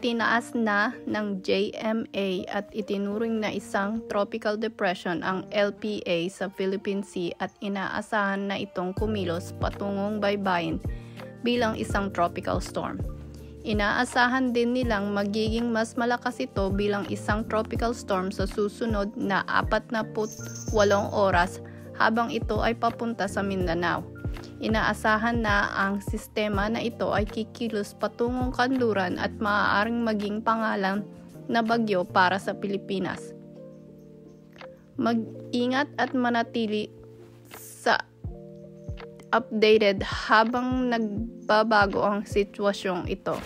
Itinaas na ng JMA at itinuring na isang tropical depression ang LPA sa Philippine Sea at inaasahan na itong kumilos patungong baybayin bilang isang tropical storm. Inaasahan din nilang magiging mas malakas ito bilang isang tropical storm sa susunod na 48 oras habang ito ay papunta sa Mindanao. Inaasahan na ang sistema na ito ay kikilos patungong kanluran at maaaring maging pangalan na bagyo para sa Pilipinas. Mag-ingat at manatili sa updated habang nagbabago ang sitwasyong ito.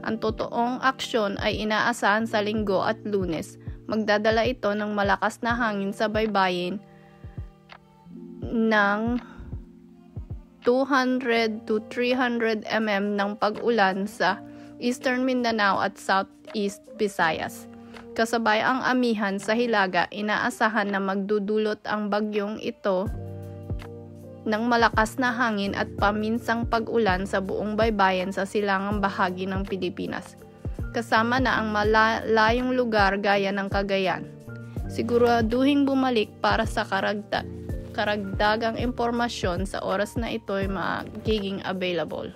Ang totoong aksyon ay inaasahan sa Linggo at Lunes. Magdadala ito ng malakas na hangin sa baybayin ng 200 to 300 mm ng pag-ulan sa Eastern Mindanao at Southeast Visayas. Kasabay ang amihan sa Hilaga, inaasahan na magdudulot ang bagyong ito ng malakas na hangin at paminsang pag-ulan sa buong baybayin sa silangang bahagi ng Pilipinas. Kasama na ang malayong lugar gaya ng Cagayan. Siguraduhing bumalik para sa karagdagang impormasyon sa oras na ito ay magiging available.